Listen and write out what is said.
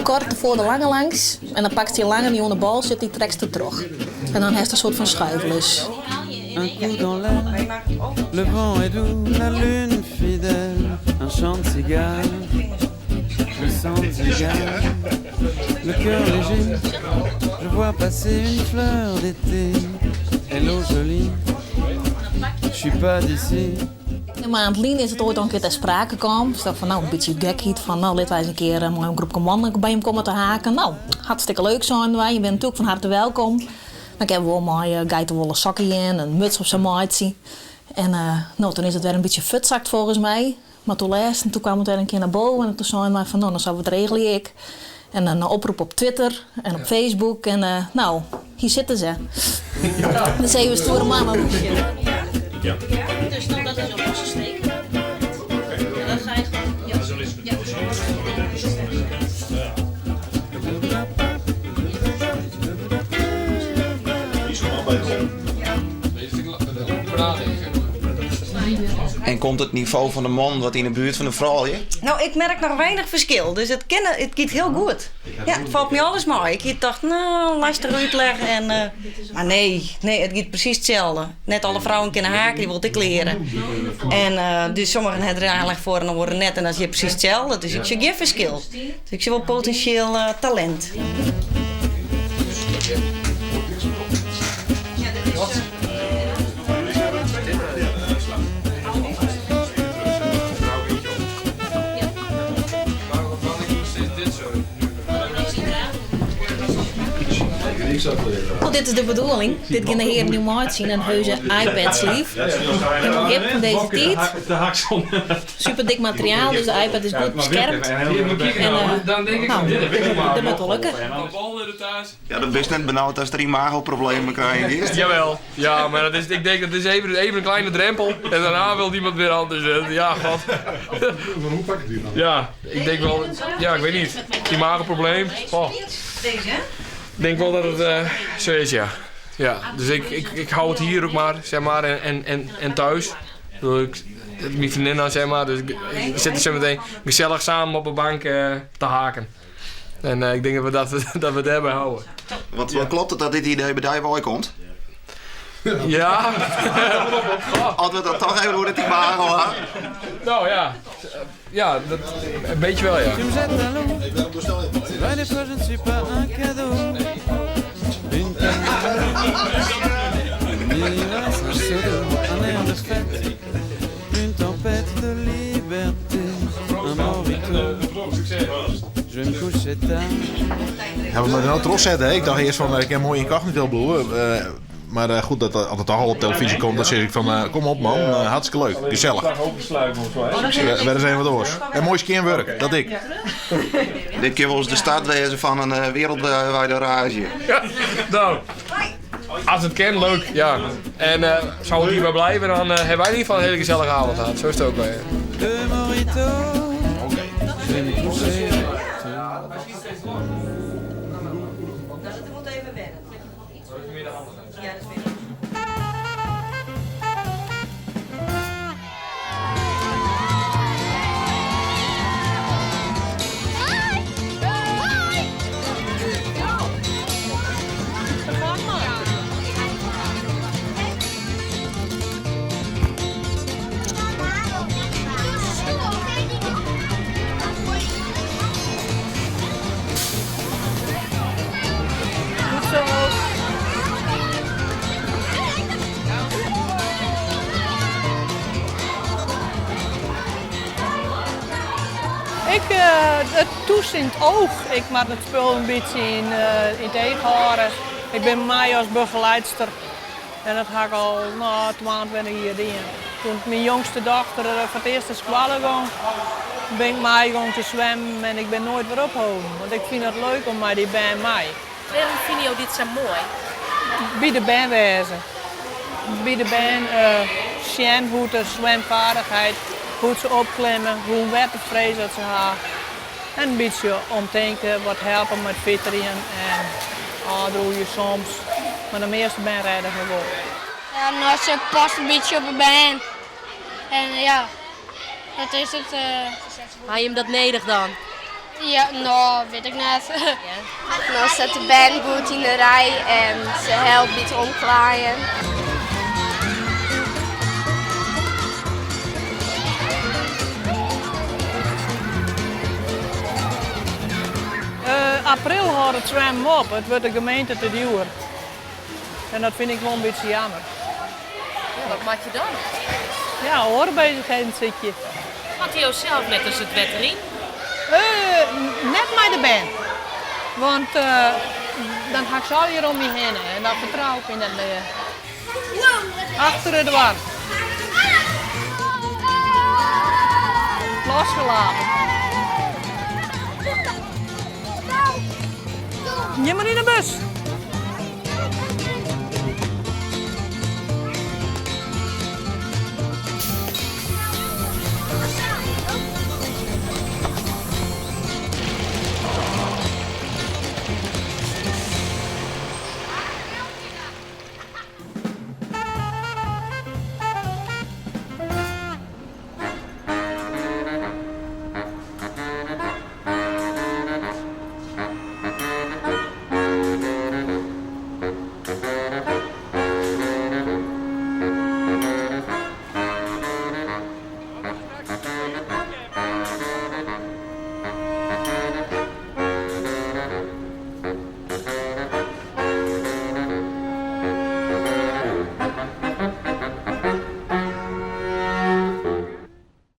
kort voor de lange langs. En dan pakt hij lange niet onder de bal, zit die trekt er terug. En dan heeft het een soort van schuivelus. Un coup dans l'air, le vent est doux, la lune fidèle, un chant de cigare, je sens de cigare, le cœur léger, je vois passer une fleur d'été, hello jolie, je suis pas d'ici. Een maand lien is het ooit al een keer ter sprake kwam. Dus dat van een beetje gekheid van laten wij eens een keer een groep mannen bij hem komen te haken. Nou, hartstikke leuk zijn wij. Je bent natuurlijk van harte welkom. Dan hebben we wel mooi geitenwolle sokken in, een muts op zijn maatje. En toen is het weer een beetje futzakt volgens mij. Maar toen kwam het weer een keer naar boven en toen zeiden wij van dan zou we het regelen ik. En een oproep op Twitter en op Facebook en hier zitten ze. Ja. De 7 stoere mannen. Ja. Dus dan dat is op losse steek. En dan ga je gewoon. Ja. En komt het niveau van de man wat in de buurt van de vrouw je? Nou, ik merk nog weinig verschil, dus het gaat heel goed. Ja, het valt me alles mooi. Ik dacht, lastig uitleggen en... maar nee, het gaat precies hetzelfde. Net alle vrouwen kunnen haken, die wil ik leren. En dus sommigen hebben er eigenlijk voor en dan worden net en dan is je precies hetzelfde. Dus ik zie geen verschil. Dus ik zie wel potentieel talent. Oh, dit is de bedoeling. Dit gaan de heren nu maar zien, een heuse iPad-sleeve. Helemaal hip van deze tijd. Super dik materiaal, dus de iPad is goed beschermd. Dan denk ik, dat moet wel lukken. Ja, dat is net benauwd als er imagoproblemen krijgen. Jawel, ja, maar dat is, ik denk dat is even een kleine drempel en daarna wil iemand weer anders. Ja, god. Maar hoe pak ik die dan? Ja, ik denk wel, ja, ik weet niet. Imagoprobleem. Oh. Deze, hè? Ik denk wel dat het zo is, ja. Ja, dus ik hou het hier ook maar, zeg maar, en thuis. Mijn vriendin dan, zeg maar, dus we zitten zo meteen gezellig samen op een bank te haken. En ik denk dat we het daarbij houden. Wat klopt het dat dit idee bij jou komt? Ja. Hadden we dat toch even hoe dat imago had? Nou ja. Ja, dat, een beetje wel, ja. Tu me jettes à l'eau, ouais, des fois je ne suis pas un cadeau. Une un pseudo, un air de fête, une tempête de liberté, un mojito. Je me couche tard. Ja, we moeten nou trots zetten. Hè? Ik dacht eerst van ik heb mooi in kacht niet wil bloeien. Maar goed, dat als het toch al op televisie komt, dan zeg ik van kom op man, hartstikke leuk, gezellig. We zijn even wat oors. En mooi skeenwerk, dat ik. Dit keer was de start wezen van een wereldwijde rage. Ja, nou, als het kan, leuk, ja. En zou het hierbij blijven, dan hebben wij in ieder geval een hele gezellige avond gehad. Zo is het ook bij je. De mojito. Je me couche. Dat moet even wennen. Ja, dat is weer. Het toest in het oog. Ik maak het spul een beetje in het eet houden. Ik ben mij als begeleidster en dat ga ik al 22 jaar in. Toen mijn jongste dochter voor het eerst naar school ging, ben ik mij gewoon te zwemmen en ik ben nooit weer opgehouden. Want ik vind het leuk om mij die bij mij. Waarom vind je dit zo mooi? Bij de band wezen. Bij de band zien hoe de zwemvaardigheid, hoe ze opklimmen, hoe watervrees dat ze hebben. En een beetje omdenken, wat helpen met fieteren en doe je soms. Maar de meeste ben rijden gewoon. Ja, nou, ze past een beetje op een band. En ja, dat is het. Haal je hem dat nedig dan? Ja, nou, weet ik net. Dan zet de band goed in de rij en ze helpt iets omklaaien. April houdt het zwemmen op. Het wordt de gemeente te duur. En dat vind ik wel een beetje jammer. Ja, wat maak je dan? Ja, hoorbezigheden zit je. Matteo zelf net als het werd erin. Net met de band. Want dan ga ik zo hier om je heen en dat vertrouw ik in dat achter het war. Losgelaten. Je maar in de bus.